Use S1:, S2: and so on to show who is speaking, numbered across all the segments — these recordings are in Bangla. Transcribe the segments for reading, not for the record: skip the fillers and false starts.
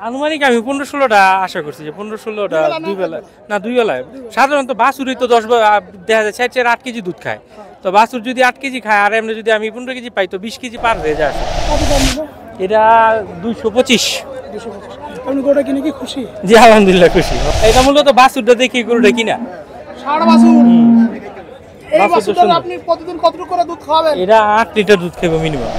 S1: আনুমানিক আমি 15-16টা আশা করছি যে 15-16টা দুই বেলা না দুই বেলায় সাধারণত বাছুরই তো 10 দেখা যায় 4-8 কেজি দুধ খায়। তো বাছুর যদি 8 কেজি খায় আর এমনি যদি আমি 15 কেজি পাই তো 20 কেজি পার হয়ে যায়। এটা 225।
S2: আপনি গরুটা কিনে কি খুশি?
S1: জি আলহামদুলিল্লাহ খুশি। এটা মূলত বাছুরটা দেখি গরুটা কিনা।
S2: ষাঁড় বাছুর। এই বাছুরটা আপনি প্রতিদিন কতটুকু করে দুধ খাওয়াবেন?
S1: এটা 8 লিটার দুধ খাইবো মিনিমাম।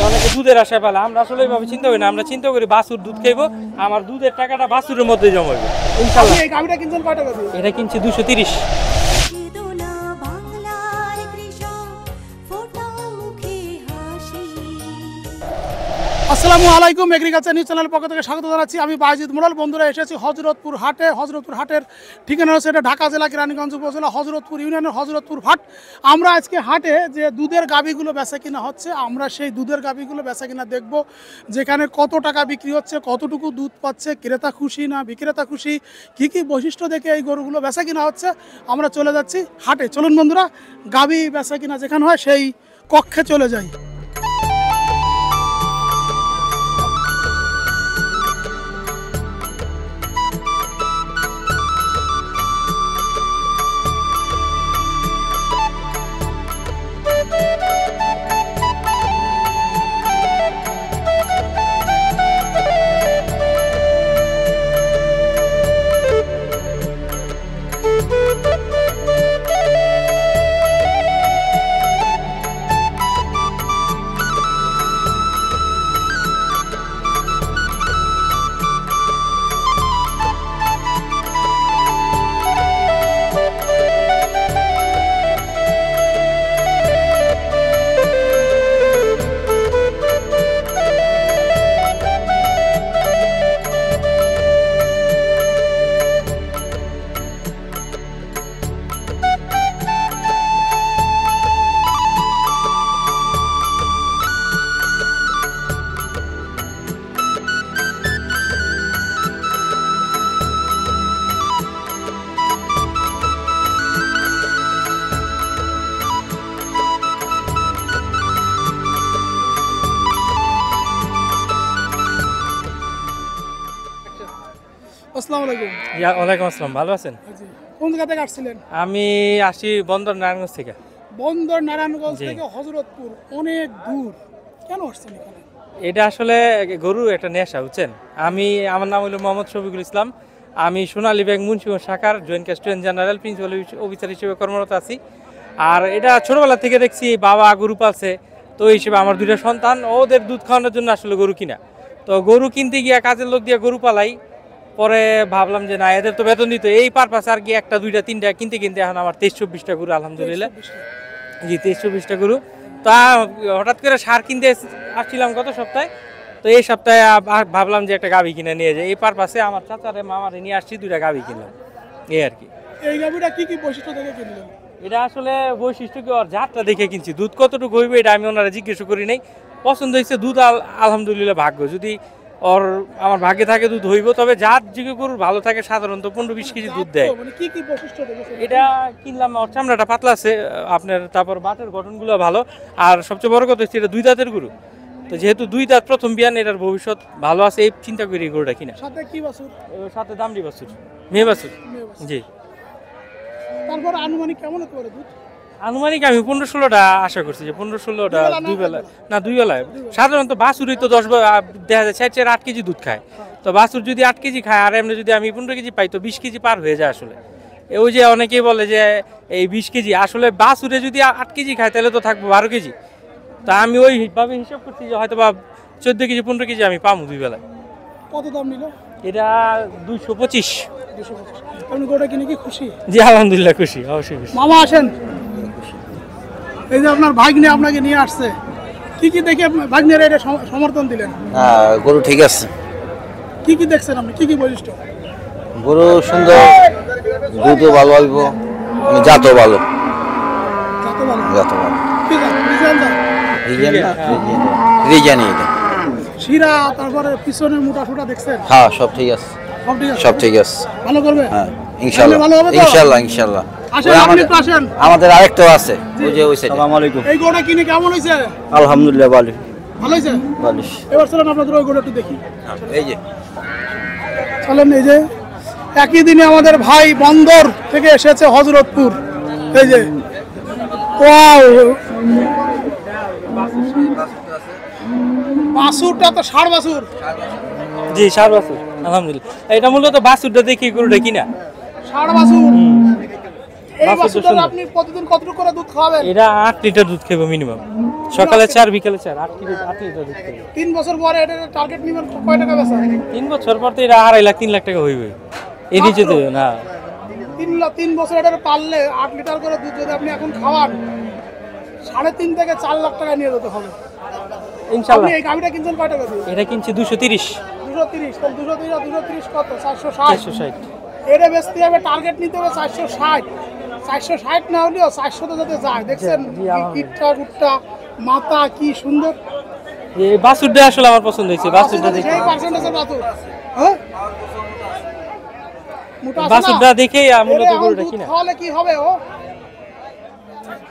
S1: অনেকে দুধের আশায় পালে আমরা আসলে এইভাবে চিন্তা করি না, আমরা চিন্তা করি বাছুর দুধ খাইবো, আমার দুধের টাকাটা বাছুরের মধ্যে জমাইবো ইনশাআল্লাহ।
S2: এই গাভিটা কিনছেন কয় টাকা দিয়ে?
S1: এটা কিনছি 230।
S2: আসসালামু আলাইকুম, এগ্রিকালচার নিউজ চ্যানেলের পক্ষ থেকে স্বাগত জানাচ্ছি। আমি বায়েজিদ মোড়ল। বন্ধুরা, এসেছি হযরতপুর হাটে। হযরতপুর হাটের ঠিকানা হচ্ছে এটা ঢাকা জেলা কেরানীগঞ্জ উপজেলা হযরতপুর ইউনিয়নের হযরতপুর হাট। আমরা আজকে হাটে যে দুধের গাভীগুলো বেচা কিনা হচ্ছে, আমরা সেই দুধের গাভীগুলো বেচা কিনা দেখব, যেখানে কত টাকা বিক্রি হচ্ছে, কতটুকু দুধ পাচ্ছে, ক্রেতা খুশি না বিক্রেতা খুশি, কী কী বৈশিষ্ট্য দেখে এই গরুগুলো বেচা কিনা হচ্ছে। আমরা চলে যাচ্ছি হাটে। চলুন বন্ধুরা, গাভী বেচা কিনা যেখানে হয় সেই কক্ষে চলে যাই। আসসালামু আলাইকুম।
S1: ওয়ালাইকুম আসসালাম, ভালো আছেন?
S2: কোন জায়গা থেকে আসছিলেন?
S1: আমি আসি বন্দর নারায়ণগঞ্জ থেকে।
S2: বন্দর নারায়ণগঞ্জ থেকে হযরতপুর, অনেক দূর, কেন আসছেন এখানে?
S1: এটা আসলে গরু একটা নেশা, বুঝছেন। আমার নাম হলো মোহাম্মদ শফিকুল ইসলাম। আমি সোনালী ব্যাংক মুন্সিগঞ্জ শাখার joint custodian general principal officer হিসেবে কর্মরত আছি। আর এটা ছোটবেলা থেকে দেখছি বাবা গরু পালছে, তো এই হিসেবে আমার দুইটা সন্তান, ওদের দুধ খাওয়ানোর জন্য আসলে গরু কিনা। তো গরু কিনতে গিয়া কাজের লোক দিয়ে গরু পালাই, পরে ভাবলাম যে না, এদের তো বেতন দিত, এই পারপাস আর কি একটা দুইটা তিনটা কিনতে কিনতে এখন আমার 23-24টা গরু আলহামদুলিল্লাহ। জি 23-24টা গরু। তা হঠাৎ করে সার কিনতে আসছিলাম গত সপ্তাহে, তো এই সপ্তাহে ভাবলাম যে একটা গাভী কিনে নিয়ে যায়, এই পারপাসে আমার চাচারে মামারে নিয়ে আসছি, দুইটা গাভী কিনলাম এই আর কি।
S2: এই গাভীটা কি কি বৈশিষ্ট্য দেখে কিনলেন?
S1: এটা আসলে বৈশিষ্ট্য কি, ওর জাতটা দেখে কিনছি। দুধ কতটুকু হইবে এটা আমি ওনারা জিজ্ঞেস করি নাই, পছন্দ হয়েছে দুধ আলহামদুলিল্লাহ। ভাগ্য যদি ওর আমার ভাগ্যে থাকে দুধ হইব, তবে জাত জিজ্ঞেস গরুর ভালো থাকে সাধারণত 15-20 কেজি দুধ দেয়।
S2: কি কি বৈশিষ্ট্য দেখেছেন?
S1: এটা কিনলাম, ওর চামড়াটা পাতলা আছে আপনার, তারপর বাটের গঠনগুলো ভালো, আর সবচেয়ে বড় কথা হচ্ছে এটা 2 দাঁতের গরু। তো যেহেতু 2 দাঁত প্রথম বিয়ান, এটার ভবিষ্যৎ ভালো আছে, এই চিন্তা করি গরুটা কিনা।
S2: সাথে কি বাছুর?
S1: সাথে দামড়ি বাছুর, মেয়ে বাছুর। জি।
S2: তারপর আনুমানিক কেমন হতে পারে দুধ?
S1: আনুমানিক আমি 15-16টা আশা করছি যে 15-16টা দুই বেলায় না দুই বেলায় সাধারণত বাছুরই তো 10 দেখা যায় 4-8 কেজি দুধ খায়। তো বাছুর যদি 8 কেজি খায় আর এমনি যদি আমি 15 কেজি পাই তো 20 কেজি পার হয়ে যায় আসলে। ওই যে অনেকেই বলে যে এই 20 কেজি, আসলে বাছুরে যদি 8 কেজি খায় তাহলে তো থাকবো 12 কেজি। তা আমি ওইভাবে হিসাব করছি যে হয়তো বা 14 কেজি 15 কেজি আমি পাবো দুই বেলায়।
S2: কত দাম নিল?
S1: এটা 225।
S2: আপনি গরুটা কিনে কি খুশি?
S1: জি আলহামদুলিল্লাহ খুশি, অবশ্যই খুশি।
S2: মামা আসেন, এই যে আপনার ভাগ্নে আপনাকে নিয়ে আসছে, কি কি দেখে ভাগ্নের এটা সমর্থন দিলেন?
S3: গরু ঠিক আছে।
S2: কি কি দেখছেন আপনি, কি কি বৈশিষ্ট্য?
S3: গরু সুন্দর, দুধও ভালো হইব, জাতও ভালো। রিজানি এটা
S2: শিরা, তারপরে পিছনে মোটা সোটা দেখছেন?
S3: হ্যাঁ সব ঠিক আছে, সব ঠিক আছে।
S2: ভালো করবে?
S3: হ্যাঁ ইনশাআল্লাহ, ইনশাআল্লাহ ইনশাআল্লাহ। আমাদের আরেকটাও আছে, ওই যে ওই সাইডে। আসসালামু আলাইকুম।
S2: এই গরুটা কিনে কেমন হইছে?
S3: আলহামদুলিল্লাহ ভালো।
S2: ভালো হইছে?
S3: ভালো।
S2: এবার চলেন আপনাদের ওই গরুটা একটু দেখি।
S3: এই যে
S2: চলেন, এই যে একই দিনে আমাদের ভাই বন্দর থেকে এসেছে হযরতপুর। এই যে ওয়াও, বাছুরটা তো ষাড় বাছুর।
S1: জি, ষাড় বাছুর, আলহামদুলিল্লাহ। এটা মূলত বাছুরটা দেখি গরুটা কিনা।
S2: ষাড় বাছুর। এই
S1: বাছুরটা
S2: বাছুরটা
S1: সুন্দর।
S2: আপনি প্রতিদিন কতটুকু করে দুধ খাওয়াবেন?
S1: এটা 8 লিটার দুধ খাবো মিনিমাম, সকালে 4 বিকালে 4, 8 লিটার দুধ খাবো।
S2: 3 বছর পরে এটা টার্গেট নিবেন কয় টাকা বেচা?
S1: 3 বছর পর তো এটা 2.5 লাখ 3 লাখ টাকা হইবে, এই নিচে তো না।
S2: 3 বছর এটা পারলে 8 লিটার করে দুধ যদি আপনি এখন খাওয়ান, 3.5 থেকে 4 লাখ টাকা নিয়ে যেতে হবে
S1: ইনশাআল্লাহ।
S2: আপনি এই গাভিটা কিনছেন কয় টাকা দিয়ে?
S1: এটা কিনছি 230।
S2: 230, তাহলে 230 কত? 460।
S1: 460।
S2: এটা বেচতে হবে, টার্গেট নিতে হবে 460। 460 না হলেও 400 তো যাতে যায়। দেখছেন
S1: জি, আলহামদুলিল্লাহ।
S2: ইটটা গুটটা মাথা কি সুন্দর।
S1: এই বাছুরটা আসলে আমার পছন্দ হয়েছে, বাছুরটা দেখে।
S2: সেই পার্সেন্টেজের বাছুর, হ্যাঁ মোটা আছে না?
S1: বাছুরটা দেখেই মূলত
S2: এরা এখন
S1: গরুটা
S2: দুধ
S1: কিনা।
S2: খাওয়ালে কি হবে?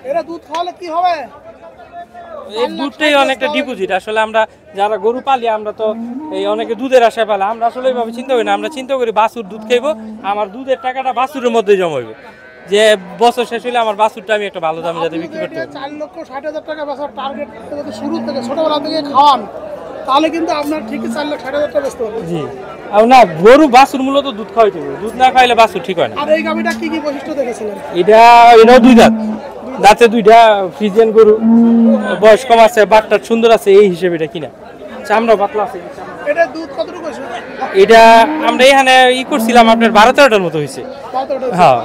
S2: এরা দুধ খাওয়ালে কি হবে?
S1: এই দুধটাই অনেকটা ডিপোজিট। আসলে আমরা যারা গরু পালি, আমরা তো এই অনেকে দুধের আশায় পালা, আমরা আসলে এইভাবে চিন্তা করি না। আমরা চিন্তা করি বাছুর দুধ খাইবো, আমার দুধের টাকাটা বাছুরের মধ্যে জমাইবো, যে বছর শেষ হলে আমার বাছুরটা আমি একটা ভালো দামে যাতে
S2: আপনি
S1: বিক্রি
S2: যদি
S1: করতে পারি।
S2: 4,60,000 টাকা বেচার টার্গেট যদি শুরু থেকে ছোটবেলা থেকে খাওয়ান, তাহলে কিন্তু আপনার ঠিকই 4,60,000 টাকা বেচতে হবে।
S1: জি, আর না, গরু বাছুর মূলত দুধ খাওয়াইতে হবে, দুধ না খাইলে বাছুর ঠিক হয় না।
S2: আর এই গাভিটা কি কি বৈশিষ্ট্য দেখেছিলেন?
S1: এটাও 2 দাঁত, দাঁতে 2টা, ফ্রিজিয়ান গরু, বয়স কম আছে, বাটটা সুন্দর আছে, এই হিসেবে এটা কিনা। চামড়া পাতলা আছে।
S2: এটা দুধ কতটুকু হয়েছে?
S1: এটা আমরা এখানে করছিলাম আপনার 12-13টার মতো হয়েছে। হ্যাঁ,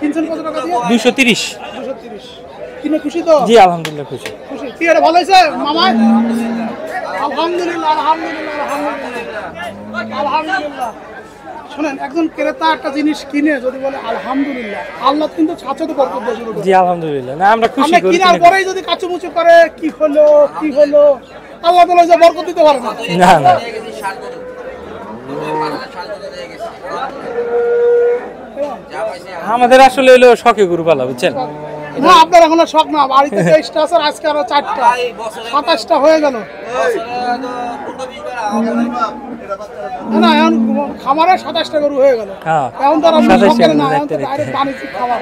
S2: কিনছেন কত টাকা দিয়ে?
S1: 230।
S2: 230 কিনে খুশি তো?
S1: জি, আলহামদুলিল্লাহ খুশি।
S2: খুশি। কি এটা ভালো হয়েছে মামা? আলহামদুলিল্লাহ, আলহামদুলিল্লাহ, আলহামদুলিল্লাহ, আলহামদুলিল্লাহ। শোনেন, একজন ক্রেতা একটা জিনিস কিনে যদি বলে আলহামদুলিল্লাহ, আল্লাহ কিন্তু ছাত্রতে বরকত দিয়ে শুরু করে।
S1: জি, আলহামদুলিল্লাহ। না, আমরা খুশি
S2: আমরা
S1: করি।
S2: কিনার পরেই যদি কাচুমুচু করে কি হলো কি হলো, আল্লাহ তাআলা যে বরকত দিতে পারে না।
S1: না না, আমাদের আসলে হলো শখে গরু পালা, বুঝছেন।
S2: না, আপনার এখন আর শখ না, বাড়িতে 23টা আছে, আর আজকে আরো 4টা, 27টা হয়ে গেল। না, এখন খামারে 27টা গরু হয়ে গেল।
S1: হ্যাঁ,
S2: এখন তো আর আপনি
S1: 27টা
S2: শখের না,
S1: গরু
S2: এখন তো
S1: দেখতে
S2: ডাইরেক্ট বাণিজ্যিক খাবার।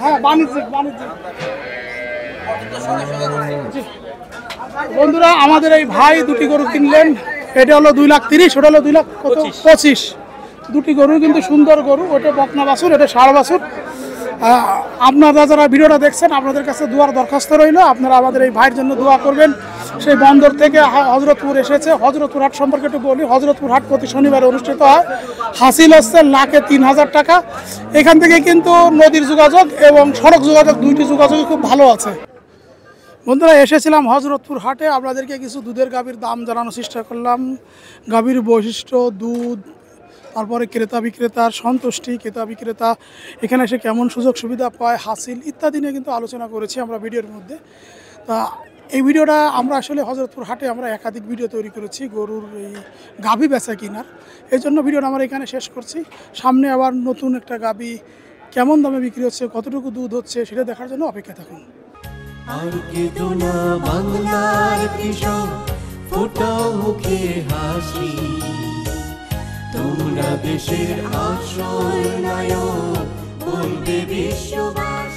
S2: হ্যাঁ, বাণিজ্যিক। জি। বন্ধুরা, আমাদের এই ভাই দুটি গরু কিনলেন। এটা হলো 2,30,000, ওটা হলো 2,25,000। দুটি গরু কিন্তু সুন্দর গরু। ওটা বকনা বাছুর, এটা ষাড় বাছুর। আপনারা যারা ভিডিওটা দেখছেন, আপনাদের কাছে দোয়ার দরখাস্ত রইল, আপনারা আমাদের এই ভাইয়ের জন্য দোয়া করবেন। সেই বন্দর থেকে হযরতপুর এসেছে। হযরতপুর হাট সম্পর্কে একটু বলি। হযরতপুর হাট প্রতি শনিবারে অনুষ্ঠিত হয়। হাসিল হচ্ছে লাখে 3,000 টাকা। এখান থেকে কিন্তু নদীর যোগাযোগ এবং সড়ক যোগাযোগ, দুইটি যোগাযোগই খুব ভালো আছে। বন্ধুরা, এসেছিলাম হযরতপুর হাটে, আপনাদেরকে কিছু দুধের গাভীর দাম জানানোর চেষ্টা করলাম, গাভীর বৈশিষ্ট্য, দুধ, তারপরে ক্রেতা বিক্রেতার সন্তুষ্টি, ক্রেতা বিক্রেতা এখানে এসে কেমন সুযোগ সুবিধা পায়, হাসিল ইত্যাদি নিয়ে কিন্তু আলোচনা করেছি আমরা ভিডিওর মধ্যে। তা এই ভিডিওটা আমরা আসলে হযরতপুর হাটে আমরা একাধিক ভিডিও তৈরি করেছি গরুর এই গাভী বেচা কিনার। এই জন্য ভিডিওটা আমরা এখানে শেষ করছি। সামনে আবার নতুন একটা গাভী কেমন দামে বিক্রি হচ্ছে, কতটুকু দুধ হচ্ছে, সেটা দেখার জন্য অপেক্ষা থাকুন।
S4: আর কেদোনা বাংলার কৃষক, ফোটাও মুখে হাসি, তোমরা দেশের আসল নায়ক, বলবে বিশ্ববাসী।